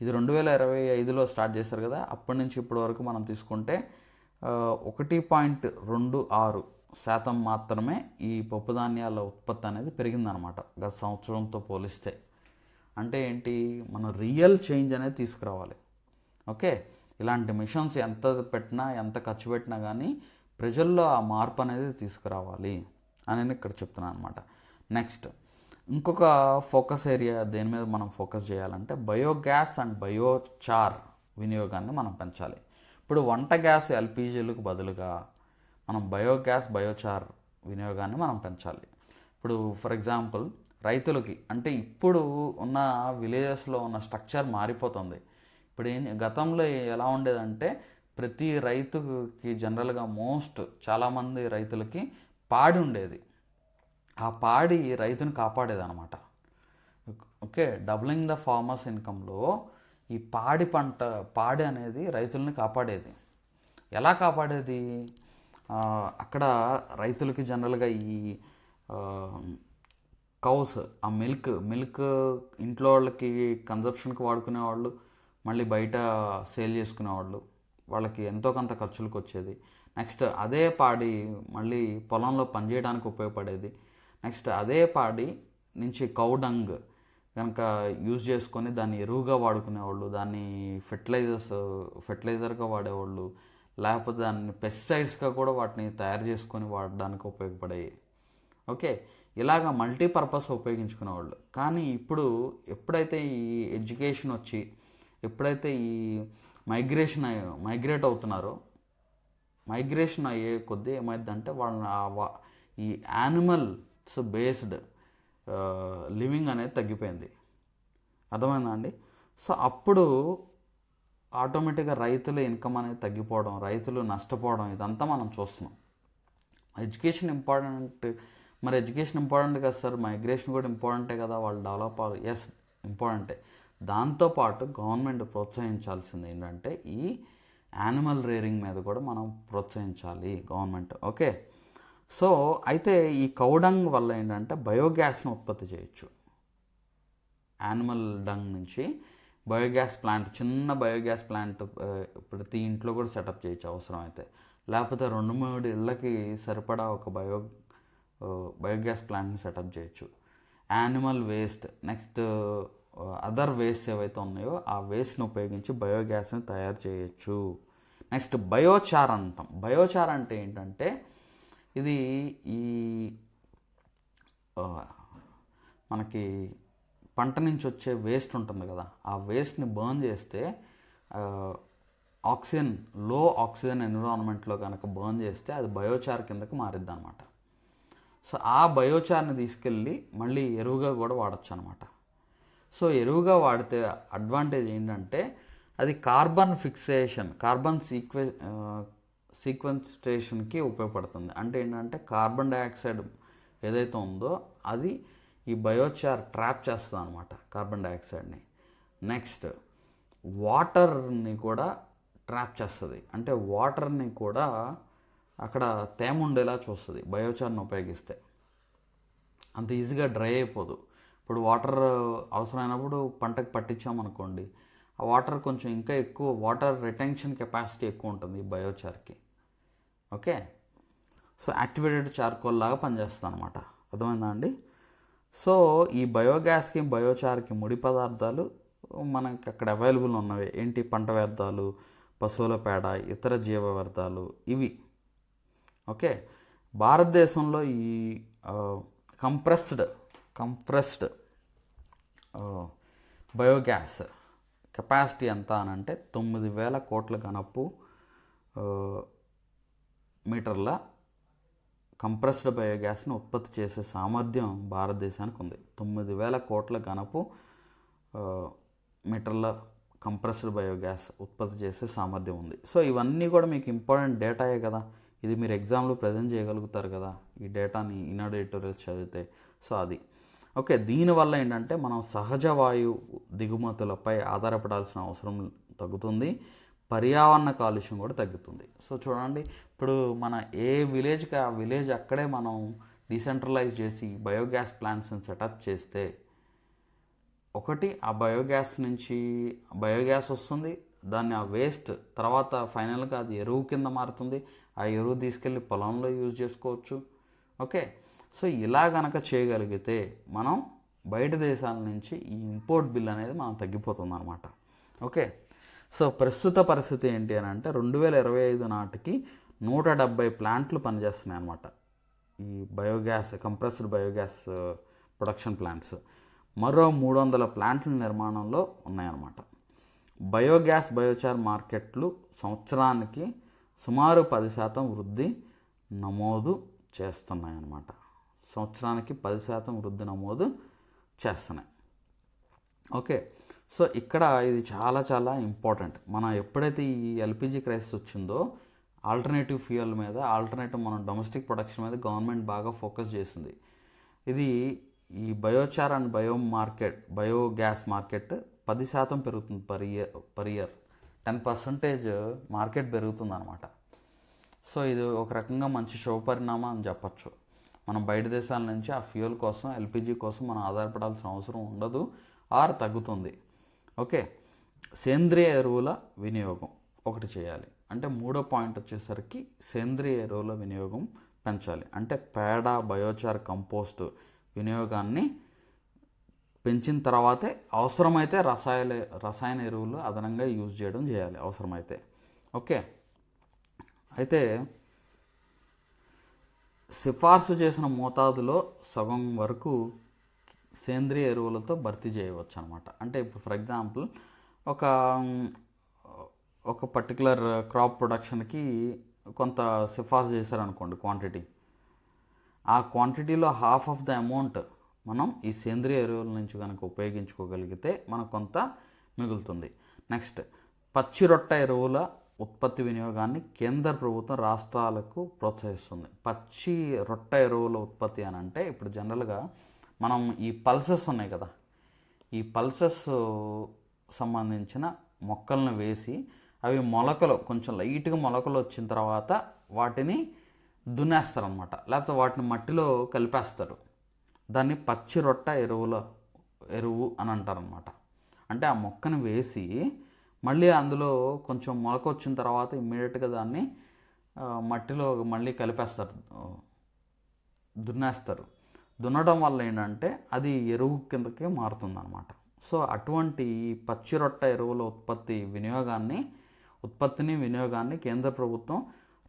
Speaker 1: ఇది 2025లో స్టార్ట్ చేశారు కదా, అప్పటి నుంచి ఇప్పటి వరకు మనం తీసుకుంటే 1.26% మాత్రమే ఈ పప్పు ధాన్యాల ఉత్పత్తి అనేది పెరిగిందనమాట గత సంవత్సరంతో పోలిస్తే. అంటే ఏంటి, మనం రియల్ చేంజ్ అనేది తీసుకురావాలి. ఓకే, ఇలాంటి మిషన్స్ ఎంత పెట్టినా, ఎంత ఖర్చు పెట్టినా కానీ ప్రజల్లో ఆ మార్పు అనేది తీసుకురావాలి అని ఇక్కడ చెప్తున్నాను అనమాట. నెక్స్ట్ ఇంకొక ఫోకస్ ఏరియా దేని మీద మనం ఫోకస్ చేయాలంటే బయోగ్యాస్ అండ్ బయోచార్ వినియోగాన్ని మనం పెంచాలి. ఇప్పుడు వంట గ్యాస్ ఎల్పిజీలకు బదులుగా మనం బయోగ్యాస్ బయోచార్ వినియోగాన్ని మనం పెంచాలి. ఇప్పుడు ఫర్ ఎగ్జాంపుల్ రైతులకి అంటే ఇప్పుడు ఉన్న విలేజెస్లో ఉన్న స్ట్రక్చర్ మారిపోతుంది. ఇప్పుడు గతంలో ఎలా ఉండేదంటే ప్రతి రైతుకి జనరల్గా చాలామంది రైతులకి పాడి ఉండేది. ఆ పాడి రైతుని కాపాడేది అనమాట. ఓకే, డబ్లింగ్ ద ఫార్మర్స్ ఇన్కంలో ఈ పాడి అనేది రైతుల్ని కాపాడేది. ఎలా కాపాడేది? అక్కడ రైతులకి జనరల్గా ఈ కౌస్ ఆ మిల్క్ ఇంట్లో వాళ్ళకి కన్జప్షన్కి వాడుకునేవాళ్ళు, మళ్ళీ బయట సేల్ చేసుకునేవాళ్ళు, వాళ్ళకి ఎంతో కొంత ఖర్చులకు వచ్చేది. నెక్స్ట్ అదే పాడి మళ్ళీ పొలంలో పనిచేయడానికి ఉపయోగపడేది. నెక్స్ట్ అదే పాడి నుంచి కౌడంగ్ కనుక యూజ్ చేసుకొని దాన్ని ఎరువుగా వాడుకునేవాళ్ళు, దాన్ని ఫెర్టిలైజర్గా వాడేవాళ్ళు, లేకపోతే దాన్ని పెస్టిసైడ్స్గా కూడా వాటిని తయారు చేసుకొని వాడడానికి ఉపయోగపడేవి. ఓకే, ఇలాగ మల్టీపర్పస్ ఉపయోగించుకునేవాళ్ళు. కానీ ఇప్పుడు ఎప్పుడైతే ఈ ఎడ్యుకేషన్ వచ్చి ఎప్పుడైతే ఈ మైగ్రేట్ అవుతున్నారో, మైగ్రేషన్ అయ్యే కొద్దీ ఏమైందంటే ఈ యానిమల్స్ బేస్డ్ లివింగ్ అనేది తగ్గిపోయింది. అర్థమైందా అండి? సో అప్పుడు ఆటోమేటిక్గా రైతుల ఇన్కమ్ అనేది తగ్గిపోవడం, రైతులు నష్టపోవడం, ఇదంతా మనం చూస్తున్నాం. Education important. మరి ఎడ్యుకేషన్ ఇంపార్టెంట్ కదా సార్, మైగ్రేషన్ కూడా ఇంపార్టెంటే కదా, వాళ్ళు డెవలప్ అవ్వాలి. ఎస్, ఇంపార్టెంటే. దాంతోపాటు గవర్నమెంట్ ప్రోత్సహించాల్సింది ఏంటంటే ఈ యానిమల్ రేరింగ్ మీద కూడా మనం ప్రోత్సహించాలి గవర్నమెంట్. ఓకే, సో అయితే ఈ కౌడంగ్ వల్ల ఏంటంటే బయోగ్యాస్ను ఉత్పత్తి చేయొచ్చు. యానిమల్ డంగ్ నుంచి బయోగ్యాస్ ప్లాంట్, చిన్న బయోగ్యాస్ ప్లాంట్ ప్రతి ఇంట్లో కూడా సెటప్ చేయొచ్చు అవసరం అయితే. లేకపోతే 2-3 ఇళ్ళకి సరిపడా ఒక బయోగ్యాస్ ప్లాంట్ని సెటప్ చేయొచ్చు. Animal waste, next other waste ఏవైతే ఉన్నాయో ఆ వేస్ట్ని ఉపయోగించి బయోగ్యాస్ని తయారు చేయొచ్చు. నెక్స్ట్ బయోచార్ అంటాం. బయోచార్ అంటే ఏంటంటే ఇది ఈ మనకి పంట నుంచి వచ్చే వేస్ట్ ఉంటుంది కదా, ఆ వేస్ట్ని బర్న్ చేస్తే లో ఆక్సిజన్ ఎన్విరాన్మెంట్లో కనుక బర్న్ చేస్తే అది బయోచార్ కిందకి మారిద్ది అనమాట. సో ఆ బయోచార్ని తీసుకెళ్ళి మళ్ళీ ఎరువుగా కూడా వాడచ్చు అనమాట. సో ఎరువుగా వాడితే అడ్వాంటేజ్ ఏంటంటే అది కార్బన్ సీక్వెన్స్ట్రేషన్కి ఉపయోగపడుతుంది. అంటే ఏంటంటే కార్బన్ డైఆక్సైడ్ ఏదైతే ఉందో అది ఈ బయోచార్ ట్రాప్ చేస్తుంది అనమాట, కార్బన్ డైఆక్సైడ్ని. నెక్స్ట్ వాటర్ని కూడా ట్రాప్ చేస్తుంది. అంటే వాటర్ని కూడా అక్కడ తేమ ఉండేలా చూస్తుంది బయోచార్ని ఉపయోగిస్తే. అంత ఈజీగా డ్రై అయిపోదు. ఇప్పుడు వాటర్ అవసరమైనప్పుడు పంటకు పట్టించామనుకోండి, ఆ వాటర్ కొంచెం ఇంకా ఎక్కువ వాటర్ రిటెన్షన్ కెపాసిటీ ఎక్కువ ఉంటుంది ఈ బయోచార్కి. ఓకే, సో యాక్టివేటెడ్ చార్కోల్ లాగా పనిచేస్తుంది అనమాట. అర్థమైందా అండి? సో ఈ బయోగ్యాస్కి బయోచార్కి ముడి పదార్థాలు మనకి అక్కడ అవైలబుల్ ఉన్నవి ఏంటి? పంట వ్యర్థాలు, పశువుల పేడ, ఇతర జీవ వ్యర్థాలు, ఇవి. ఓకే, భారతదేశంలో ఈ కంప్రెస్డ్ బయోగ్యాస్ కెపాసిటీ ఎంత అని అంటే 9,000 కోట్ల ఘనపు మీటర్ల కంప్రెస్డ్ బయోగ్యాస్ని ఉత్పత్తి చేసే సామర్థ్యం భారతదేశానికి ఉంది. 9,000 కోట్ల ఘనపు మీటర్ల కంప్రెస్డ్ బయోగ్యాస్ ఉత్పత్తి చేసే సామర్థ్యం ఉంది. సో ఇవన్నీ కూడా మీకు ఇంపార్టెంట్ డేటాయే కదా, ఇది మీరు ఎగ్జామ్లో ప్రజెంట్ చేయగలుగుతారు కదా ఈ డేటాని ఈనాడు ఎడిటోరియల్స్ చదివితే. సో అది ఓకే. దీనివల్ల ఏంటంటే మనం సహజ వాయు దిగుమతులపై ఆధారపడాల్సిన అవసరం తగ్గుతుంది, పర్యావరణ కాలుష్యం కూడా తగ్గుతుంది. సో చూడండి, ఇప్పుడు మన ఏ విలేజ్కి ఆ విలేజ్ అక్కడే మనం డీసెంట్రలైజ్ చేసి బయోగ్యాస్ ప్లాంట్స్ని సెటప్ చేస్తే ఒకటి ఆ బయోగ్యాస్ నుంచి బయోగ్యాస్ వస్తుంది, దాన్ని ఆ వేస్ట్ తర్వాత ఫైనల్గా అది ఎరువు కింద మారుతుంది, ఆ ఎరువు తీసుకెళ్ళి పొలంలో యూజ్ చేసుకోవచ్చు. ఓకే, సో ఇలా గనక చేయగలిగితే మనం బయట దేశాల నుంచి ఈ ఇంపోర్ట్ బిల్ అనేది మనం తగ్గిపోతుంది అనమాట. ఓకే, సో ప్రస్తుత పరిస్థితి ఏంటి అని అంటే 2025 నాటికి 170 ప్లాంట్లు పనిచేస్తున్నాయి అన్నమాట ఈ కంప్రెస్డ్ బయోగ్యాస్ ప్రొడక్షన్ ప్లాంట్స్. మరో 300 ప్లాంట్ల నిర్మాణంలో ఉన్నాయన్నమాట. బయోగ్యాస్ బయోచార్ మార్కెట్లు సంవత్సరానికి సుమారు 10% వృద్ధి నమోదు చేస్తున్నాయన్నమాట. సంవత్సరానికి 10% వృద్ధి నమోదు చేస్తున్నాయి. ఓకే, సో ఇక్కడ ఇది చాలా చాలా ఇంపార్టెంట్. మనం ఎప్పుడైతే ఈ ఎల్పిజి క్రైసిస్ వచ్చిందో ఆల్టర్నేటివ్ ఫ్యూయల్ మీద, ఆల్టర్నేటివ్ మన డొమెస్టిక్ ప్రొడక్షన్ మీద గవర్నమెంట్ బాగా ఫోకస్ చేసింది. ఇది ఈ బయోచార్ అండ్ బయోగ్యాస్ మార్కెట్ 10% పెరుగుతుంది పర్ ఇయర్ 10% మార్కెట్ పెరుగుతుంది అనమాట. సో ఇది ఒక రకంగా మంచి శుభపరిణామం అని చెప్పచ్చు. మనం బయట దేశాల నుంచి ఆ ఫ్యూయల్ కోసం, ఎల్పిజి కోసం మనం ఆధారపడాల్సిన అవసరం ఉండదు, ఆర్ తగ్గుతుంది. ఓకే, సేంద్రియ ఎరువుల వినియోగం ఒకటి చేయాలి. అంటే 3వ పాయింట్ వచ్చేసరికి సేంద్రియ ఎరువుల వినియోగం పెంచాలి. అంటే పేడ, బయోచార్, కంపోస్ట్ వినియోగాన్ని పెంచిన తర్వాతే అవసరమైతే రసాయన ఎరువులు అదనంగా యూజ్ చేయడం చేయాలి అవసరమైతే. ఓకే, అయితే సిఫార్సు చేసిన మోతాదులో సగం వరకు సేంద్రియ ఎరువులతో భర్తీ చేయవచ్చు అనమాట. అంటే ఇప్పుడు ఫర్ ఎగ్జాంపుల్ ఒక పర్టికులర్ క్రాప్ ప్రొడక్షన్కి కొంత సిఫార్సు చేశారనుకోండి క్వాంటిటీ, ఆ క్వాంటిటీలో హాఫ్ ఆఫ్ ద అమౌంట్ మనం ఈ సేంద్రియ ఎరువుల నుంచి కనుక ఉపయోగించుకోగలిగితే మనకు కొంత మిగులుతుంది. నెక్స్ట్, పచ్చి రొట్టె ఎరువుల ఉత్పత్తి వినియోగాన్ని కేంద్ర ప్రభుత్వం రాష్ట్రాలకు ప్రోత్సహిస్తుంది. పచ్చి రొట్టె ఎరువుల ఉత్పత్తి అని అంటే ఇప్పుడు జనరల్గా మనం ఈ పల్సెస్ ఉన్నాయి కదా, ఈ పల్సెస్ సంబంధించిన మొక్కలను వేసి అవి మొలకలు కొంచెం లైట్గా మొలకలు వచ్చిన తర్వాత వాటిని దున్నేస్తారు అనమాట, లేకపోతే వాటిని మట్టిలో కలిపేస్తారు. దాన్ని పచ్చి రొట్టె ఎరువు అని అంటారనమాట. అంటే ఆ మొక్కను వేసి మళ్ళీ అందులో కొంచెం మొలక వచ్చిన తర్వాత ఇమ్మీడియట్గా దాన్ని మట్టిలో మళ్ళీ కలిపేస్తారు, దున్నేస్తారు. దున్నడం వల్ల ఏంటంటే అది ఎరువు కిందకి మారుతుంది అనమాట. సో అటువంటి పచ్చి రొట్టె ఎరువుల ఉత్పత్తిని వినియోగాన్ని కేంద్ర ప్రభుత్వం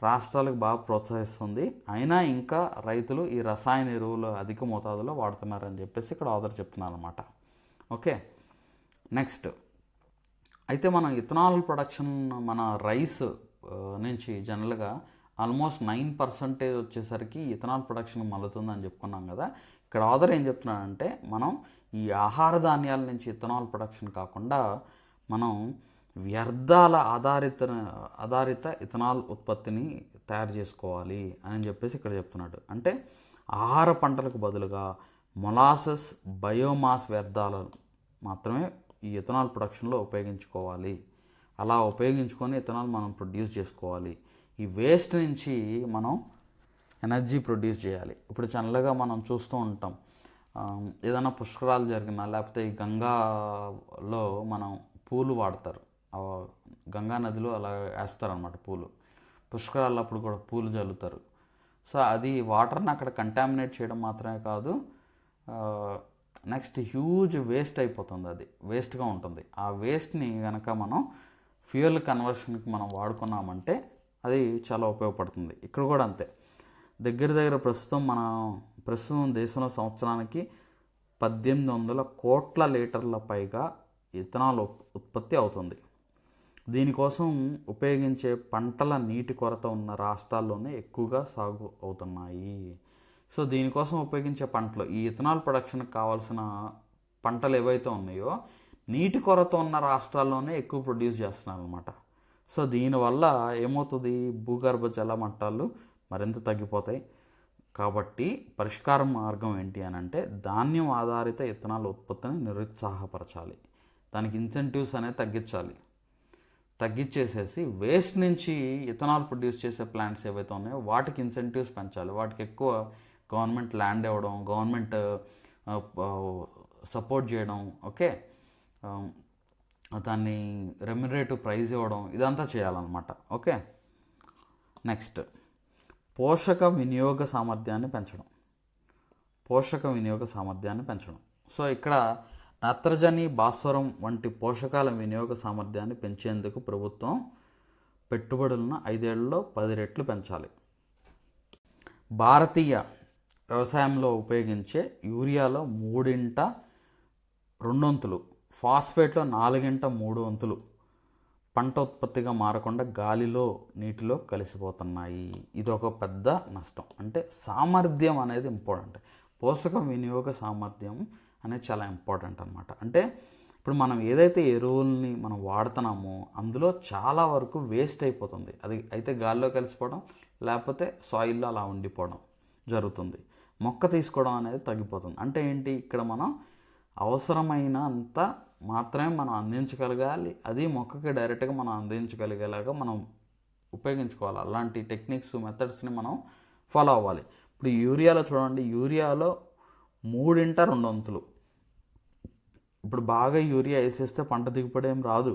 Speaker 1: రాష్ట్రాలకు బాగా ప్రోత్సహిస్తుంది. అయినా ఇంకా రైతులు ఈ రసాయన ఎరువులు అధిక మోతాదులో వాడుతున్నారని చెప్పేసి ఇక్కడ ఆథర్ చెప్తున్నారు అనమాట. ఓకే, నెక్స్ట్, అయితే మనం ఇథనాల్ ప్రొడక్షన్ మన రైస్ నుంచి జనరల్గా ఆల్మోస్ట్ 9% వచ్చేసరికి ఇథనాల్ ప్రొడక్షన్ మల్లుతుందని చెప్పుకున్నాం కదా. ఇక్కడ ఆథర్ ఏం చెప్తున్నాడంటే మనం ఈ ఆహార ధాన్యాల నుంచి ఇథనాల్ ప్రొడక్షన్ కాకుండా మనం వ్యర్థాల ఆధారిత ఇథనాల్ ఉత్పత్తిని తయారు చేసుకోవాలి అని చెప్పేసి ఇక్కడ చెప్తున్నాడు. అంటే ఆహార పంటలకు బదులుగా మొలాసెస్, బయోమాస్ వ్యర్థాలు మాత్రమే ఈ ఇథనాల్ ప్రొడక్షన్లో ఉపయోగించుకోవాలి. అలా ఉపయోగించుకొని ఇథనాల్ మనం ప్రొడ్యూస్ చేసుకోవాలి. ఈ వేస్ట్ నుంచి మనం ఎనర్జీ ప్రొడ్యూస్ చేయాలి. ఇప్పుడు జనరల్గా మనం చూస్తూ ఉంటాం, ఏదైనా పుష్కరాలు జరిగినా లేకపోతే ఈ గంగాలో మనం పూలు వాడతారు, గంగా నదిలో అలా వేస్తారనమాట పూలు. పుష్కరాలు అప్పుడు కూడా పూలు జల్లుతారు. సో అది వాటర్ని అక్కడ కంటామినేట్ చేయడం మాత్రమే కాదు, నెక్స్ట్ హ్యూజ్ వేస్ట్ అయిపోతుంది, అది వేస్ట్గా ఉంటుంది. ఆ వేస్ట్ని కనుక మనం ఫ్యూయల్ కన్వర్షన్కి మనం వాడుకున్నామంటే అది చాలా ఉపయోగపడుతుంది. ఇక్కడ కూడా అంతే. దగ్గర ప్రస్తుతం దేశంలో సంవత్సరానికి 1800 కోట్ల లీటర్ల పైగా ఇథనాల్ ఉత్పత్తి అవుతుంది. దీనికోసం ఉపయోగించే పంటల నీటి కొరత ఉన్న రాష్ట్రాల్లోనే ఎక్కువగా సాగు అవుతున్నాయి. సో దీనికోసం ఉపయోగించే పంటలు, ఈ ఇథనాల్ ప్రొడక్షన్కి కావాల్సిన పంటలు ఏవైతే ఉన్నాయో నీటి కొరత ఉన్న రాష్ట్రాల్లోనే ఎక్కువ ప్రొడ్యూస్ చేస్తున్నారు అనమాట. సో దీనివల్ల ఏమవుతుంది, భూగర్భ జల మట్టాలు మరింత తగ్గిపోతాయి. కాబట్టి పరిష్కార మార్గం ఏంటి అని అంటే ధాన్యం ఆధారిత ఇథనాల్ ఉత్పత్తిని నిరుత్సాహపరచాలి. దానికి ఇన్సెంటివ్స్ అనేది తగ్గించేసేసి వేస్ట్ నుంచి ఇథనాల్ ప్రొడ్యూస్ చేసే ప్లాంట్స్ ఏవైతే ఉన్నాయో వాటికి ఇన్సెంటివ్స్ పెంచాలి. వాటికి ఎక్కువ గవర్నమెంట్ ల్యాండ్ ఇవ్వడం, గవర్నమెంట్ సపోర్ట్ చేయడం, ఓకే, దాన్ని రెమ్యునరేటివ్ ప్రైజ్ ఇవ్వడం, ఇదంతా చేయాలన్నమాట. ఓకే, నెక్స్ట్, పోషక వినియోగ సామర్థ్యాన్ని పెంచడం. సో ఇక్కడ నత్రజని, భాస్వరం వంటి పోషకాల వినియోగ సామర్థ్యాన్ని పెంచేందుకు ప్రభుత్వం పెట్టుబడులను 5 ఏళ్లలో 10 రెట్లు పెంచాలి. భారతీయ వ్యవసాయంలో ఉపయోగించే యూరియాలో 3/2 ఫాస్ఫేట్లో 4/3 పంట ఉత్పత్తిగా మారకుండా గాలిలో నీటిలో కలిసిపోతున్నాయి. ఇది ఒక పెద్ద నష్టం. అంటే సామర్థ్యం అనేది ఇంపార్టెంట్. పోషక వినియోగ సామర్థ్యం అనేది చాలా ఇంపార్టెంట్ అనమాట. అంటే ఇప్పుడు మనం ఏదైతే ఎరువుల్ని మనం వాడుతున్నామో అందులో చాలా వరకు వేస్ట్ అయిపోతుంది. అది అయితే గాల్లో కలిసిపోవడం, లేకపోతే సాయిల్లో అలా ఉండిపోవడం జరుగుతుంది. మొక్క తీసుకోవడం అనేది తగ్గిపోతుంది. అంటే ఏంటి, ఇక్కడ మనం అవసరమైనంత మాత్రమే మనం అందించగలగాలి. అది మొక్కకి డైరెక్ట్గా మనం అందించగలిగేలాగా మనం ఉపయోగించుకోవాలి. అలాంటి టెక్నిక్స్, మెథడ్స్ని మనం ఫాలో అవ్వాలి. ఇప్పుడు యూరియాలో చూడండి, యూరియాలో 3/2. ఇప్పుడు బాగా యూరియా వేసేస్తే పంట దిగుబడి ఏం రాదు.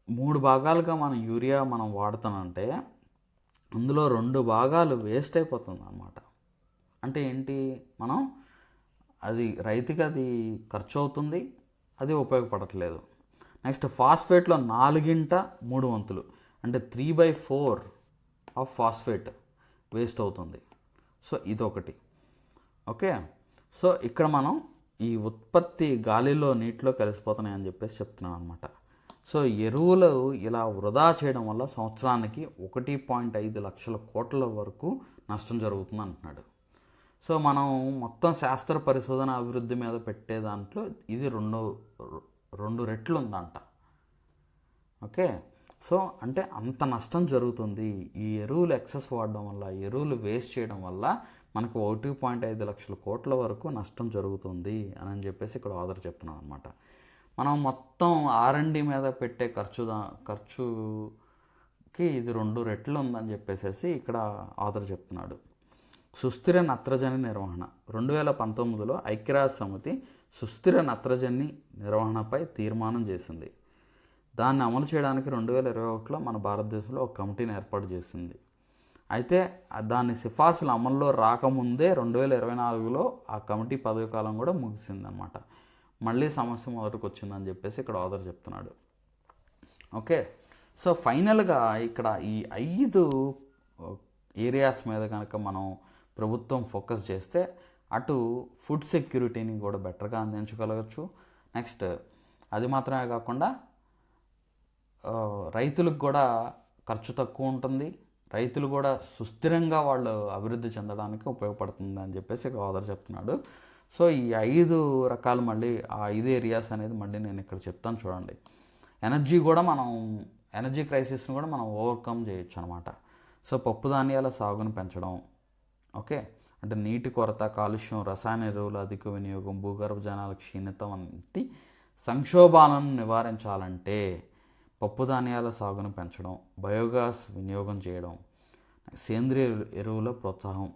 Speaker 1: 3 భాగాలుగా మనం యూరియా మనం వాడుతానంటే అందులో 2 భాగాలు వేస్ట్ అయిపోతుంది అన్నమాట. అంటే ఏంటి, మనం అది రైతుకి అది ఖర్చు అవుతుంది, అది ఉపయోగపడట్లేదు. నెక్స్ట్ ఫాస్ఫేట్లో 4/3 అంటే 3/4 ఆఫ్ ఫాస్ఫేట్ వేస్ట్ అవుతుంది. సో ఇదొకటి. ఓకే, సో ఇక్కడ మనం ఈ ఉత్పత్తి గాలిలో నీటిలో కలిసిపోతున్నాయి అని చెప్పేసి చెప్తున్నాను అనమాట. సో ఎరువులు ఇలా వృధా చేయడం వల్ల సంవత్సరానికి 1.5 లక్షల కోట్ల వరకు నష్టం జరుగుతుంది అంటున్నాడు. సో మనం మొత్తం శాస్త్ర పరిశోధన అభివృద్ధి మీద పెట్టే దాంట్లో ఇది రెండు రెట్లు ఉందంట. ఓకే, సో అంటే అంత నష్టం జరుగుతుంది ఈ ఎరువులు ఎక్సెస్ వాడడం వల్ల, ఎరువులు వేస్ట్ చేయడం వల్ల మనకు 1.5 లక్షల కోట్ల వరకు నష్టం జరుగుతుంది అని చెప్పేసి ఇక్కడ ఆధార్ చెప్తున్నాను అనమాట. మనం మొత్తం R&D మీద పెట్టే ఖర్చుకి ఇది 2 రెట్లు ఉందని చెప్పేసి ఇక్కడ ఆధార్ చెప్తున్నాడు. సుస్థిర నత్రజని నిర్వహణ 2019లో ఐక్యరాజ్య సమితి సుస్థిర నత్రజని నిర్వహణపై తీర్మానం చేసింది. దాన్ని అమలు చేయడానికి 2021లో మన భారతదేశంలో ఒక కమిటీని ఏర్పాటు చేసింది. అయితే దాని సిఫార్సులు అమల్లో రాకముందే 2024లో ఆ కమిటీ పదవి కాలం కూడా ముగిసిందనమాట. మళ్ళీ సమస్య మొదటికి వచ్చిందని చెప్పేసి ఇక్కడ ఆధార్ చెప్తున్నాడు. ఓకే, సో ఫైనల్గా ఇక్కడ ఈ 5 ఏరియాస్ మీద కనుక మనం ప్రభుత్వం ఫోకస్ చేస్తే అటు ఫుడ్ సెక్యూరిటీని కూడా బెటర్గా అందించగలగచ్చు. నెక్స్ట్ అది మాత్రమే కాకుండా రైతులకు కూడా ఖర్చు తక్కువ ఉంటుంది, రైతులు కూడా సుస్థిరంగా వాళ్ళు అభివృద్ధి చెందడానికి ఉపయోగపడుతుంది అని చెప్పేసి ఇక్కడ ఆధార్ చెప్తున్నాడు. సో ఈ 5 రకాలు మళ్ళీ ఆ 5 ఏరియాస్ అనేది మళ్ళీ నేను ఇక్కడ చెప్తాను చూడండి. ఎనర్జీ క్రైసిస్ని కూడా మనం ఓవర్కమ్ చేయొచ్చు అనమాట. సో పప్పు ధాన్యాల సాగును పెంచడం, ఓకే, అంటే నీటి కొరత, కాలుష్యం, రసాయన ఎరువుల అధిక వినియోగం, భూగర్భ జలాల క్షీణత వంటి సంక్షోభాలను నివారించాలంటే పప్పు ధాన్యాల సాగును పెంచడం, బయోగ్యాస్ వినియోగం చేయడం, సేంద్రియ ఎరువుల ప్రోత్సాహం,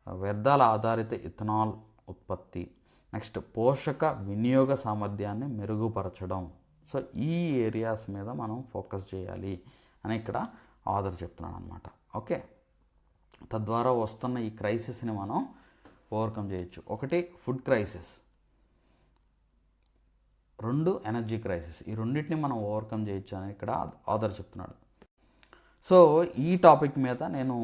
Speaker 1: వ్యర్థాల ఆధారిత ఇథనాల్ ఉత్పత్తి, నెక్స్ట్ పోషక వినియోగ సామర్థ్యాన్ని మెరుగుపరచడం. సో ఈ ఏరియాస్ మీద మనం ఫోకస్ చేయాలి అని ఇక్కడ ఆధార్ చెప్తున్నాను అనమాట. ఓకే, తద్వారా వస్తున్న ఈ క్రైసిస్ని మనం ఓవర్కమ్ చేయొచ్చు. 1 ఫుడ్ క్రైసిస్, 2 ఎనర్జీ క్రైసిస్. ఈ రెండింటిని మనం ఓవర్కమ్ చేయొచ్చు అని ఇక్కడ ఆధార్ చెప్తున్నాడు. సో ఈ టాపిక్ మీద నేను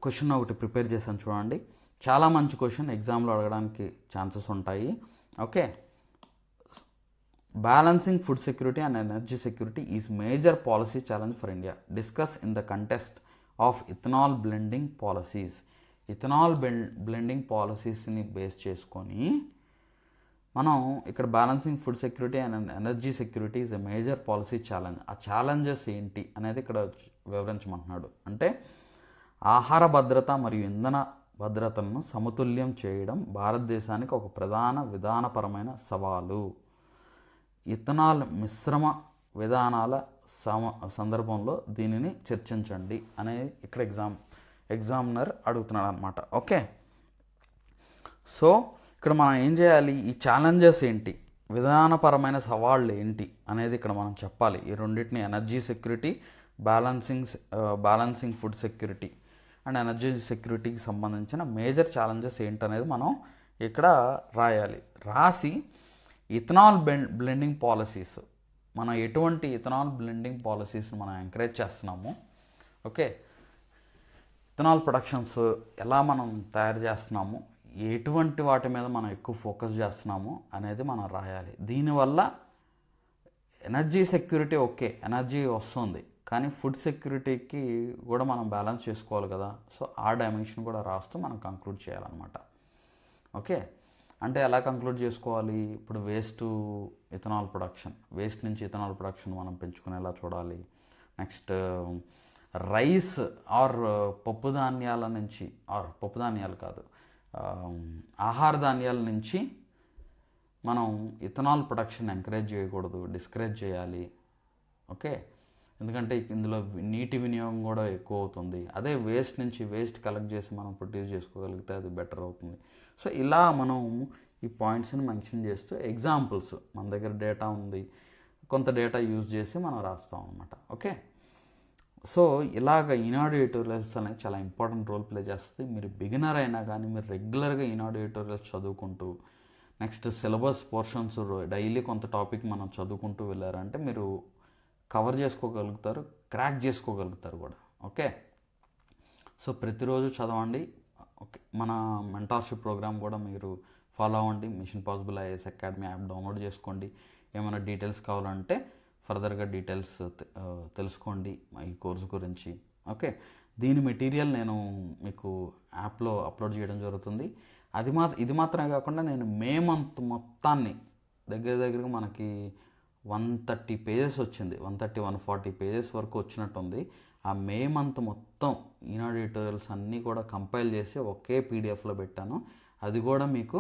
Speaker 1: క్వశ్చన్ ఒకటి ప్రిపేర్ చేశాను చూడండి. చాలా మంచి క్వశ్చన్, ఎగ్జామ్లో అడగడానికి ఛాన్సెస్ ఉంటాయి. Okay, balancing food security and energy security is major policy challenge for India. Discuss in the context of ethanol blending policies. Ethanol blending పాలసీస్ని బేస్ చేసుకొని మనం ఇక్కడ balancing food security and energy security is a major policy challenge. ఆ challenges ఏంటి అనేది ఇక్కడ వివరించమంటున్నాడు. అంటే ఆహార భద్రత మరియు ఇంధన భద్రతలను సమతుల్యం చేయడం భారతదేశానికి ఒక ప్రధాన విధానపరమైన సవాలు. ఇథనాల్ మిశ్రమ విధానాల సందర్భంలో దీనిని చర్చించండి అనేది ఇక్కడ ఎగ్జామినర్ అడుగుతున్నాడు అనమాట. ఓకే, సో ఇక్కడ మనం ఏం చేయాలి, ఈ ఛాలెంజెస్ ఏంటి, విధానపరమైన సవాళ్ళు ఏంటి అనేది ఇక్కడ మనం చెప్పాలి. ఈ రెండింటిని energy security, balancing food security and energy సెక్యూరిటీకి సంబంధించిన మేజర్ ఛాలెంజెస్ ఏంటనేది మనం ఇక్కడ రాసి ఇథనాల్ బ్లెండింగ్ పాలసీస్, మనం ఎటువంటి ఇథనాల్ బ్లెండింగ్ పాలసీస్ని మనం ఎంకరేజ్ చేస్తున్నాము, ఓకే, ఇథనాల్ ప్రొడక్షన్స్ ఎలా మనం తయారు చేస్తున్నాము, ఎటువంటి వాటి మీద మనం ఎక్కువ ఫోకస్ చేస్తున్నాము అనేది మనం రాయాలి. దీనివల్ల ఎనర్జీ సెక్యూరిటీ ఓకే, ఎనర్జీ వస్తుంది, కానీ ఫుడ్ సెక్యూరిటీకి కూడా మనం బ్యాలెన్స్ చేసుకోవాలి కదా. సో ఆ డైమెన్షన్ కూడా రాస్తూ మనం కంక్లూడ్ చేయాలన్నమాట. ఓకే, అంటే ఎలా కంక్లూడ్ చేసుకోవాలి? ఇప్పుడు వేస్ట్ ఇథనాల్ ప్రొడక్షన్, వేస్ట్ నుంచి ఇథనాల్ ప్రొడక్షన్ మనం పెంచుకునేలా చూడాలి. నెక్స్ట్ రైస్ ఆర్ పప్పు ధాన్యాల నుంచి, పప్పు ధాన్యాలు కాదు, ఆహార ధాన్యాల నుంచి మనం ఇథనాల్ ప్రొడక్షన్ ఎంకరేజ్ చేయకూడదు, డిస్కరేజ్ చేయాలి. ఓకే, ఎందుకంటే ఇందులో నీటి వినియోగం కూడా ఎక్కువ అవుతుంది. అదే వేస్ట్ నుంచి వేస్ట్ కలెక్ట్ చేసి మనం ప్రొడ్యూస్ చేసుకోగలిగితే అది బెటర్ అవుతుంది. సో ఇలా మనం ఈ పాయింట్స్ని మెన్షన్ చేస్తూ ఎగ్జాంపుల్స్, మన దగ్గర డేటా ఉంది, కొంత డేటా యూజ్ చేసి మనం రాస్తాం అన్నమాట. ఓకే, సో ఇలాగ ఈనాడు ఎడిటోరియల్స్ అనేది చాలా ఇంపార్టెంట్ రోల్ ప్లే చేస్తుంది. మీరు బిగినర్ అయినా కానీ మీరు రెగ్యులర్గా ఈనాడు ఎడిటోరియల్స్ చదువుకుంటూ, నెక్స్ట్ సిలబస్ పోర్షన్స్ డైలీ కొంత టాపిక్ మనం చదువుకుంటూ వెళ్ళారంటే మీరు కవర్ చేసుకోగలుగుతారు, క్రాక్ చేసుకోగలుగుతారు కూడా. ఓకే, సో ప్రతిరోజు చదవండి. ఓకే, మన మెంటార్షిప్ ప్రోగ్రామ్ కూడా మీరు ఫాలో అవ్వండి. Machine possible IAS academy app download చేసుకోండి. ఏమైనా డీటెయిల్స్ కావాలంటే ఫర్దర్గా డీటెయిల్స్ తెలుసుకోండి ఈ కోర్సు గురించి. ఓకే, దీని మెటీరియల్ నేను మీకు యాప్లో అప్లోడ్ చేయడం జరుగుతుంది. ఇది మాత్రమే కాకుండా నేను మే మంత్ మొత్తాన్ని దగ్గరగా మనకి 130 పేజెస్ వచ్చింది, 140 పేజెస్ వరకు వచ్చినట్టుంది. ఆ మే మంత్ మొత్తం ఈనాడు ఎడిటోరియల్స్ అన్నీ కూడా కంపైల్ చేసి ఒకే పీడిఎఫ్లో పెట్టాను. అది కూడా మీకు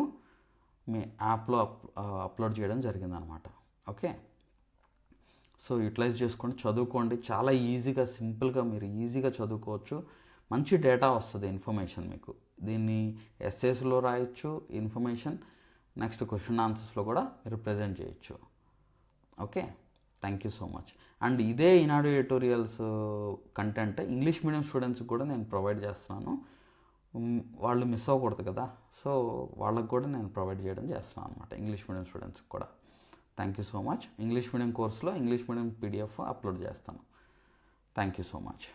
Speaker 1: మీ యాప్లో అప్లోడ్ చేయడం జరిగిందనమాట. ఓకే, సో యూటిలైజ్ చేసుకోండి, చదువుకోండి. చాలా ఈజీగా, సింపుల్గా మీరు ఈజీగా చదువుకోవచ్చు. మంచి డేటా వస్తుంది, ఇన్ఫర్మేషన్ మీకు. దీన్ని ఎస్ఏస్లో రాయొచ్చు ఇన్ఫర్మేషన్, నెక్స్ట్ క్వశ్చన్ ఆన్సర్స్లో కూడా మీరు ప్రజెంట్ చేయొచ్చు. Okay, thank you so much. And ఇదే ఈనాడు ఎడిటోరియల్స్ కంటెంట్ ఇంగ్లీష్ మీడియం స్టూడెంట్స్కి కూడా నేను ప్రొవైడ్ చేస్తున్నాను. వాళ్ళు మిస్ అవ్వకూడదు కదా, సో వాళ్ళకి కూడా నేను ప్రొవైడ్ చేస్తున్నాను అనమాట, ఇంగ్లీష్ మీడియం స్టూడెంట్స్కి కూడా. Thank you so much. English medium కోర్సులో ఇంగ్లీష్ మీడియం పీడిఎఫ్ అప్లోడ్ చేస్తాను. Thank you so much.